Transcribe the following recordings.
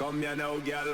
Come here now, girl.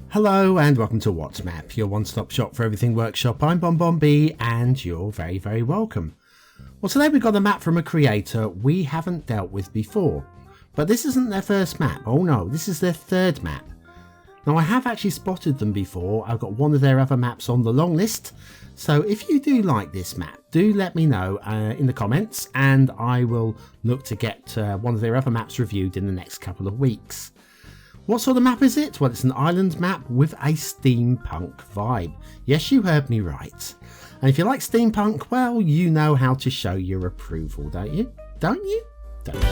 Hello and welcome to What's Map, your one-stop shop for everything workshop. I'm BonBonB and you're very, very welcome. Well, today we've got a map from a creator we haven't dealt with before. But this isn't their first map. Oh no, this is their third map. Now I have actually spotted them before. I've got one of their other maps on the long list. So if you do like this map, do let me know in the comments and I will look to get one of their other maps reviewed in the next couple of weeks. What sort of map is it? Well, it's an island map with a steampunk vibe. Yes, you heard me right. And if you like steampunk, well, you know how to show your approval, don't you? Don't you? Don't you?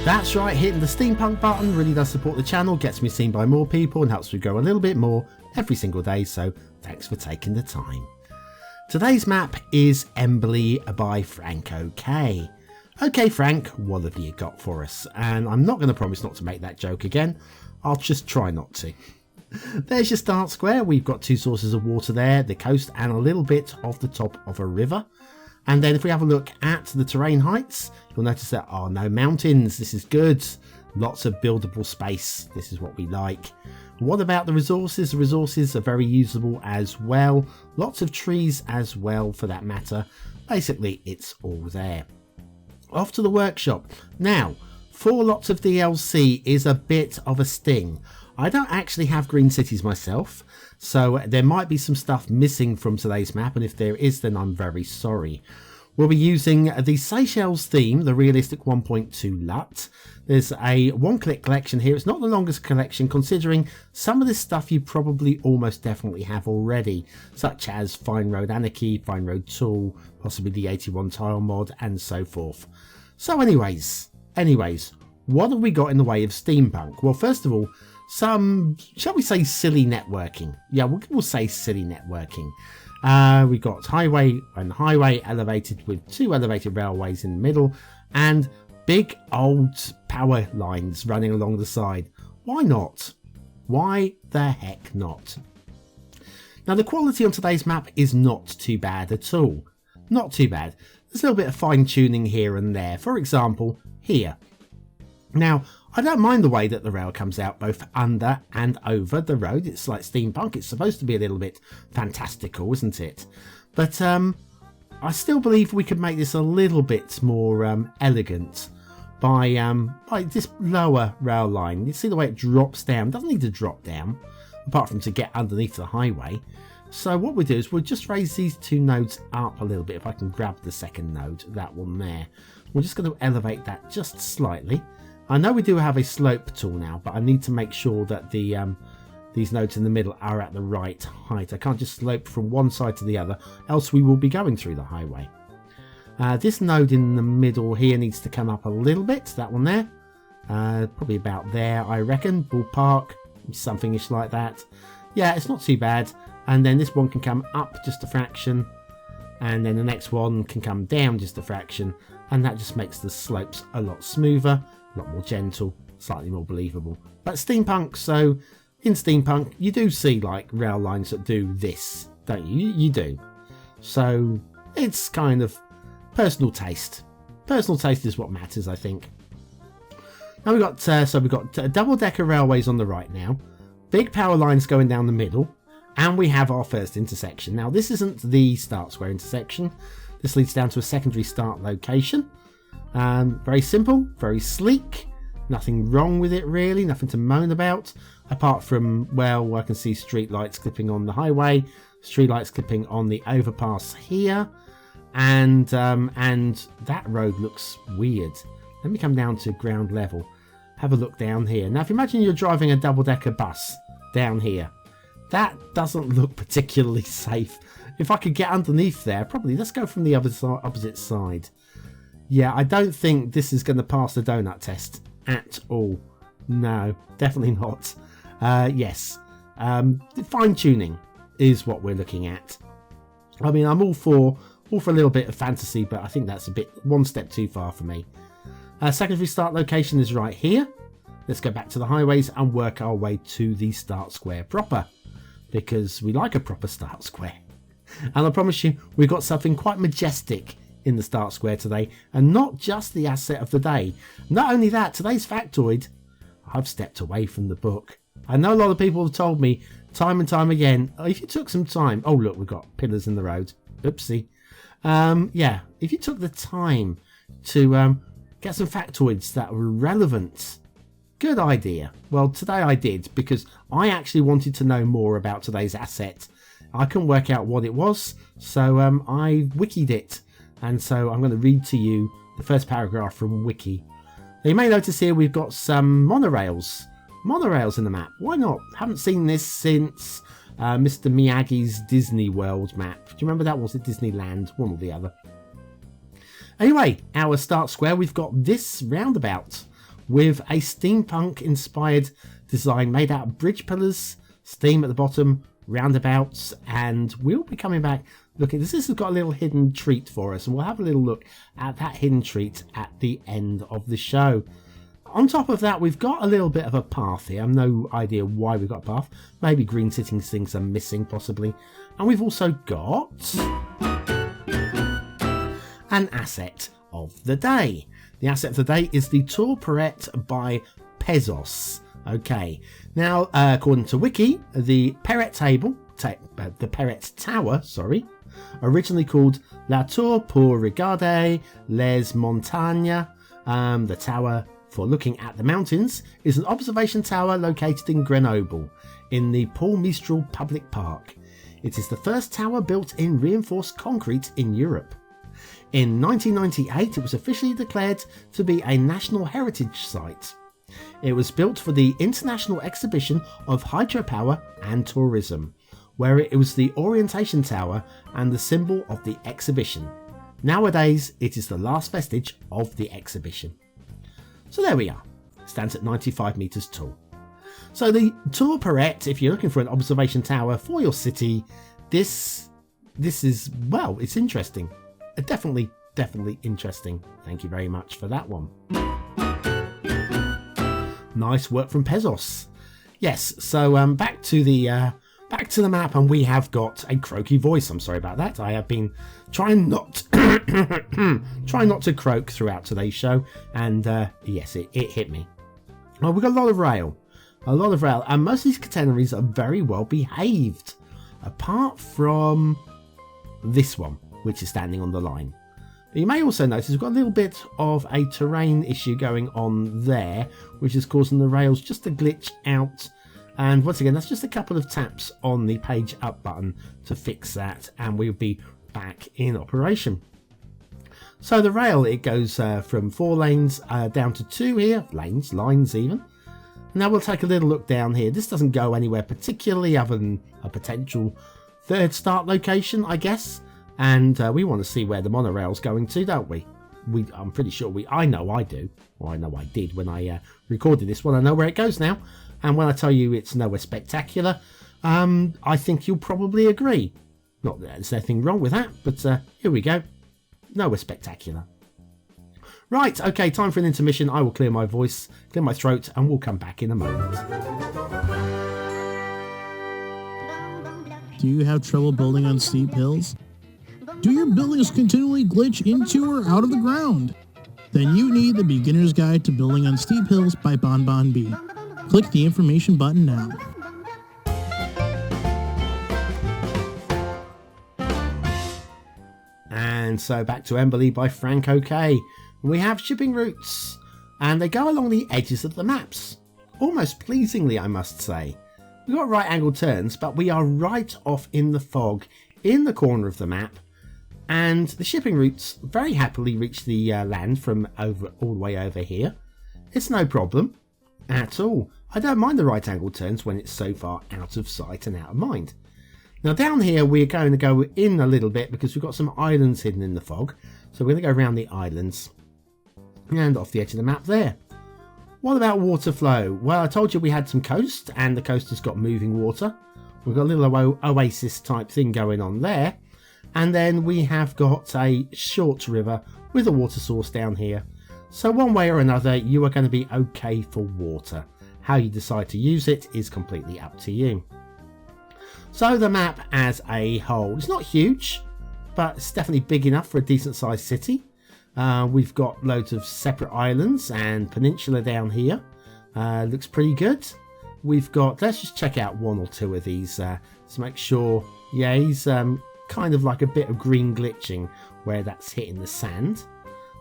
That's right, hitting the steampunk button really does support the channel, gets me seen by more people and helps me grow a little bit more every single day, so thanks for taking the time. Today's map is Emberly by frankokay. Okay Frank, what have you got for us? And I'm not going to promise not to make that joke again, I'll just try not to. There's your start square. We've got two sources of water there, the coast and a little bit of the top of a river. And then if we have a look at the terrain heights, you'll notice there are no mountains. This is good. Lots of buildable space. This is what we like. What about the resources? The resources are very usable as well. Lots of trees as well for that matter. Basically, it's all there. Off to the workshop. Now, 4 lots of DLC is a bit of a sting. I don't actually have green cities myself, so there might be some stuff missing from today's map, and if there is, then I'm very sorry. We'll be using the Seychelles theme, the realistic 1.2 LUT. There's a one-click collection here. It's not the longest collection, considering some of this stuff you probably almost definitely have already, such as Fine Road Anarchy, Fine Road Tool, possibly the 81 tile mod, and so forth. So anyways, what have we got in the way of steampunk? Well, first of all, some, shall we say, silly networking. Yeah, we'll say silly networking. We got highway and highway elevated with 2 elevated railways in the middle and big old power lines running along the side. Why not? Why the heck not? Now the quality on today's map is not too bad at all. Not too bad. There's a little bit of fine tuning here and there. For example, here. Now, I don't mind the way that the rail comes out both under and over the road. It's like steampunk. It's supposed to be a little bit fantastical, isn't it? But I still believe we could make this a little bit more elegant by this lower rail line. You see the way it drops down. It doesn't need to drop down, apart from to get underneath the highway. So what we'll do is we'll just raise these 2 nodes up a little bit. If I can grab the second node, that one there. We're just going to elevate that just slightly. I know we do have a slope tool now, but I need to make sure that the these nodes in the middle are at the right height. I can't just slope from one side to the other, else we will be going through the highway. This node in the middle here needs to come up a little bit, that one there. Probably about there, I reckon. Ballpark, something-ish like that. Yeah, it's not too bad. And then this one can come up just a fraction. And then the next one can come down just a fraction. And that just makes the slopes a lot smoother. A lot more gentle, slightly more believable. But steampunk, so in steampunk you do see like rail lines that do this, don't you? You do. So it's kind of personal taste. Personal taste is what matters, I think. Now we've got double-decker railways on the right now, big power lines going down the middle, and we have our first intersection. Now this isn't the start square intersection. This leads down to a secondary start location. Very simple, very sleek, nothing wrong with it really, nothing to moan about, apart from, well, I can see street lights clipping on the highway, street lights clipping on the overpass here, and that road looks weird. Let me come down to ground level, have a look down here. Now if you imagine you're driving a double-decker bus down here, that doesn't look particularly safe. If I could get underneath there, probably, let's go from the opposite side. Yeah, I don't think this is going to pass the donut test at all. No, definitely not. Yes, fine tuning is what we're looking at. I mean, I'm all for a little bit of fantasy, but I think that's a bit one step too far for me. Secondary start location is right here. Let's go back to the highways and work our way to the start square proper. because we like a proper start square. And I promise you, we've got something quite majestic in the start square today, and not just the asset of the day. Not only that, today's factoid, I've stepped away from the book. I know a lot of people have told me time and time again, if you took some time, oh look, we've got pillars in the road, oopsie. Yeah, if you took the time to get some factoids that were relevant, good idea. Well, today I did, because I actually wanted to know more about today's asset. I couldn't work out what it was, so I wikied it. And so I'm going to read to you the first paragraph from Wiki. Now, you may notice here we've got some monorails in the map. Why not? Haven't seen this since Mr. Miyagi's Disney World map. Do you remember that? Was it Disneyland? One or the other. Anyway, our start square, we've got this roundabout with a steampunk inspired design made out of bridge pillars, steam at the bottom, roundabouts, and we'll be coming back looking. This has got a little hidden treat for us, and we'll have a little look at that hidden treat at the end of the show. On top of that, we've got a little bit of a path here. I've no idea why we've got a path. Maybe green sitting things are missing, possibly. And we've also got an asset of the day. The asset of the day is the Tour Perret by Pesos. Okay, now according to Wiki, the Perret Tower, originally called La Tour pour regarder les montagnes, the tower for looking at the mountains, is an observation tower located in Grenoble, in the Paul Mistral Public Park. It is the first tower built in reinforced concrete in Europe. In 1998, it was officially declared to be a National Heritage Site. It was built for the International Exhibition of Hydropower and Tourism, where it was the orientation tower and the symbol of the exhibition. Nowadays, it is the last vestige of the exhibition. So there we are. It stands at 95 metres tall. So the Tour Perret, if you're looking for an observation tower for your city, this is, well, it's interesting. Definitely interesting. Thank you very much for that one. Nice work from Pesos. Yes, so back to the map, and we have got a croaky voice. I'm sorry about that. I have been trying not to croak throughout today's show, and yes, it hit me. Well, we've got a lot of rail, and most of these catenaries are very well behaved, apart from this one, which is standing on the line. But you may also notice we've got a little bit of a terrain issue going on there, which is causing the rails just to glitch out. And once again, that's just a couple of taps on the page up button to fix that, and we'll be back in operation. So the rail, it goes from 4 lanes down to 2 here, lines even. Now we'll take a little look down here. This doesn't go anywhere particularly other than a potential third start location, I guess. And we want to see where the monorail's going to, don't we? I'm pretty sure I know I do. Or I know I did when I recorded this one. I know where it goes now. And when I tell you it's nowhere spectacular, I think you'll probably agree. Not that there's anything wrong with that, but here we go. Nowhere spectacular. Right, okay, time for an intermission. I will clear my voice, clear my throat, and we'll come back in a moment. Do you have trouble building on steep hills? Do your buildings continually glitch into or out of the ground? Then you need the Beginner's Guide to Building on Steep Hills by BonBonB. Click the information button now. And so back to Emberly by frankokay. We have shipping routes, and they go along the edges of the maps. Almost pleasingly, I must say. We've got right angle turns, but we are right off in the fog in the corner of the map. And the shipping routes very happily reach the land from all the way over here. It's no problem at all. I don't mind the right angle turns when it's so far out of sight and out of mind. Now down here we're going to go in a little bit because we've got some islands hidden in the fog. So we're going to go around the islands and off the edge of the map there. What about water flow? Well, I told you we had some coast, and the coast has got moving water. We've got a little oasis type thing going on there. And then we have got a short river with a water source down here. So one way or another, you are going to be okay for water. How you decide to use it is completely up to you. So the map as a whole, it's not huge, but it's definitely big enough for a decent sized city. We've got loads of separate islands and peninsula down here. Looks pretty good. We've got, let's just check out one or two of these to make sure. Yeah, he's kind of like a bit of green glitching where that's hitting the sand.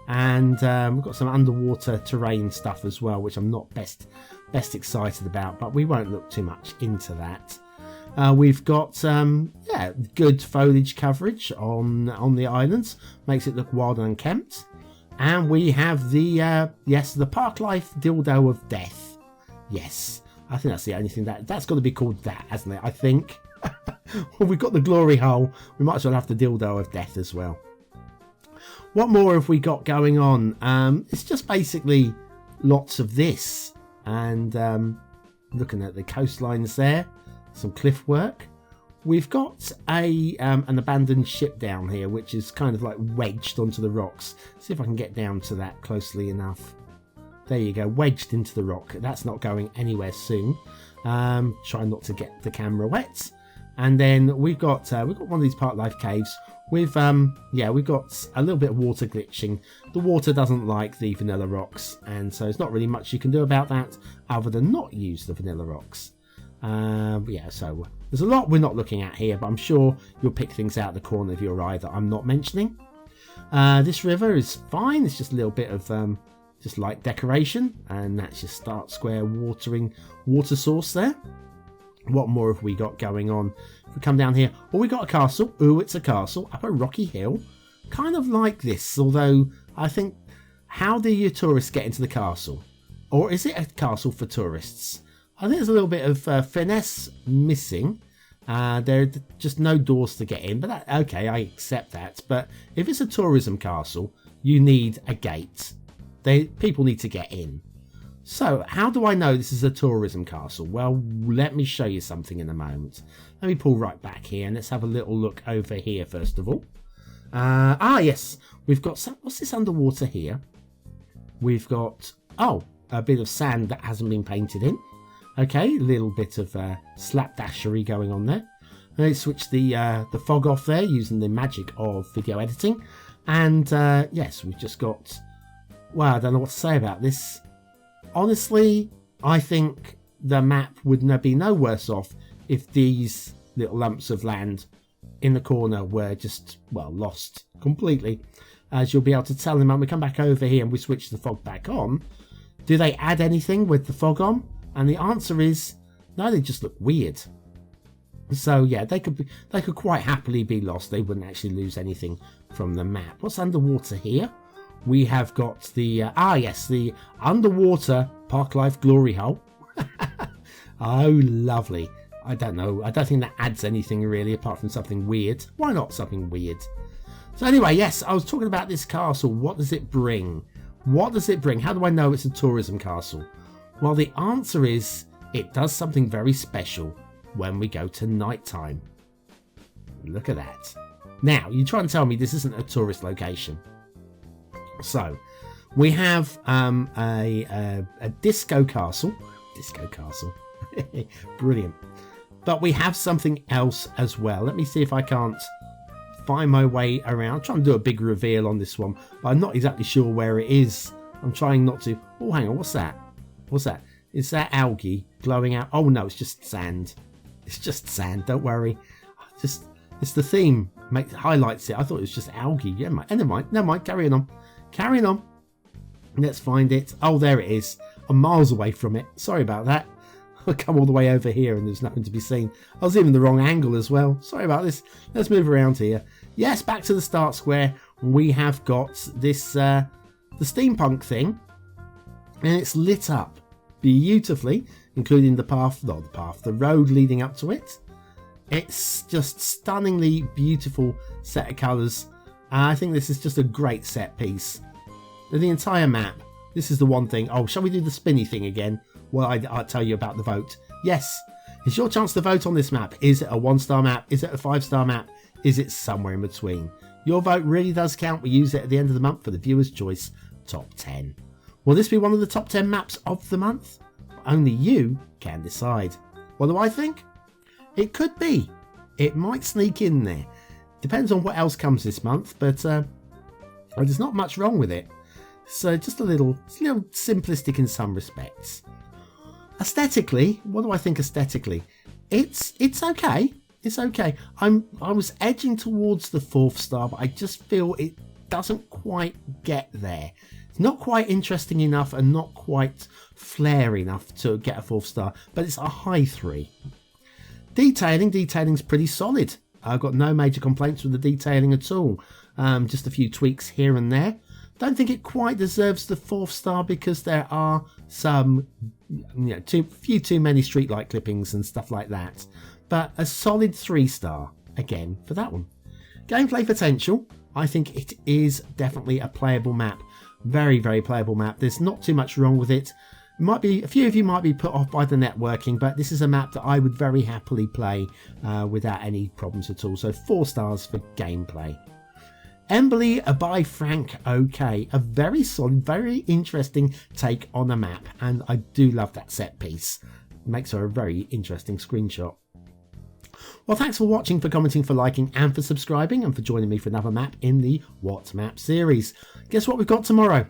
And we've got some underwater terrain stuff as well, which I'm not best excited about, but we won't look too much into that. We've got good foliage coverage on the islands, makes it look wild and unkempt. And we have the park life dildo of death. Yes, I think that's the only thing that's got to be called that, hasn't it? I think. Well, we've got the glory hole. We might as well have the dildo of death as well. What more have we got going on? It's just basically lots of this, and looking at the coastlines there, some cliff work. We've got an abandoned ship down here, which is kind of like wedged onto the rocks. See if I can get down to that closely enough. There you go, wedged into the rock. That's not going anywhere soon. Try not to get the camera wet. And then we've got one of these park life caves. We've got a little bit of water glitching. The water doesn't like the vanilla rocks, and so there's not really much you can do about that other than not use the vanilla rocks. So there's a lot we're not looking at here, but I'm sure you'll pick things out of the corner of your eye that I'm not mentioning. This river is fine. It's just a little bit of just light decoration, and that's your start square water source there. What more have we got going on? If we come down here, we got a castle. Ooh, it's a castle up a rocky hill, kind of like this. Although I think, how do your tourists get into the castle, or is it a castle for tourists? I think there's a little bit of finesse missing. There are just no doors to get in, but okay, I accept that. But if it's a tourism castle, you need a gate. People need to get in. So how do I know this is a tourism castle? Well, let me show you something in a moment. Let me pull right back here and let's have a little look over here first of all. Yes, we've got what's this underwater here? We've got a bit of sand that hasn't been painted in. Okay, a little bit of slapdashery going on there. Let's switch the fog off there using the magic of video editing. And yes, we've just got, well, I don't know what to say about this. Honestly, I think the map would be no worse off if these little lumps of land in the corner were just, well, lost completely. As you'll be able to tell in a moment, we come back over here and we switch the fog back on. Do they add anything with the fog on? And the answer is no, they just look weird. So yeah, they could quite happily be lost. They wouldn't actually lose anything from the map. What's underwater here? We have got the the underwater park life glory hole. Oh, lovely. I don't know. I don't think that adds anything really apart from something weird. Why not something weird? So anyway, yes, I was talking about this castle. What does it bring? What does it bring? How do I know it's a tourism castle? Well, the answer is it does something very special when we go to nighttime. Look at that. Now, you try and tell me this isn't a tourist location. So, we have a disco castle. Disco castle. Brilliant. But we have something else as well. Let me see if I can't find my way around. I'm trying to do a big reveal on this one, but I'm not exactly sure where it is. I'm trying not to. Oh, hang on. What's that? What's that? Is that algae glowing out? Oh, no, it's just sand. It's just sand. Don't worry. It's the theme. Highlights it. I thought it was just algae. Yeah, never mind. Carrying on. Carrying on. Let's find it. Oh, there it is. I'm miles away from it. Sorry about that. I'll come all the way over here and there's nothing to be seen. I was even the wrong angle as well. Sorry about this. Let's move around here. Yes, back to the start square. We have got this the steampunk thing, and it's lit up beautifully, including the road leading up to it. It's just stunningly beautiful set of colours. I think this is just a great set piece. The entire map. This is the one thing. Oh, shall we do the spinny thing again? Well, I'll tell you about the vote. Yes, it's your chance to vote on this map. Is it a 1-star map? Is it a 5-star map? Is it somewhere in between? Your vote really does count. We use it at the end of the month for the Viewer's Choice Top 10. Will this be one of the top 10 maps of the month? Only you can decide. What do I think? It could be. it might sneak in there. Depends on what else comes this month, but there's not much wrong with it. So just a little simplistic in some respects. Aesthetically, what do I think aesthetically? It's okay. It's okay. I was edging towards the 4th star, but I just feel it doesn't quite get there. It's not quite interesting enough and not quite flair enough to get a 4th star, but it's a high 3. Detailing's pretty solid. I've got no major complaints with the detailing at all. Just a few tweaks here and there. Don't think it quite deserves the 4th star because there are some, few too many streetlight clippings and stuff like that. But a solid 3 star again for that one. Gameplay potential, I think it is definitely a playable map. Very, very playable map. There's not too much wrong with it. Might be a few of you might be put off by the networking, but this is a map that I would very happily play without any problems at all. So 4 stars for gameplay. Emberly by frankokay, a very solid, very interesting take on a map, and I do love that set piece. It makes her a very interesting screenshot. Well, thanks for watching, for commenting, for liking, and for subscribing, and for joining me for another map in the What Map series. Guess what we've got tomorrow?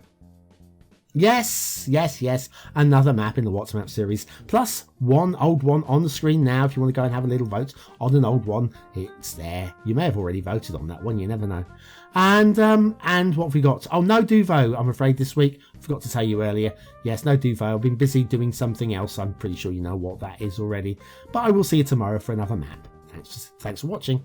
Yes, another map in the What's Map series, plus one old one on the screen now. If you want to go and have a little vote on an old one, it's there. You may have already voted on that one, you never know. And what have we got? Oh, no Duvo, I'm afraid, this week. I forgot to tell you earlier. Yes, no Duvo. I've been busy doing something else. I'm pretty sure you know what that is already. But I will see you tomorrow for another map. Thanks for watching.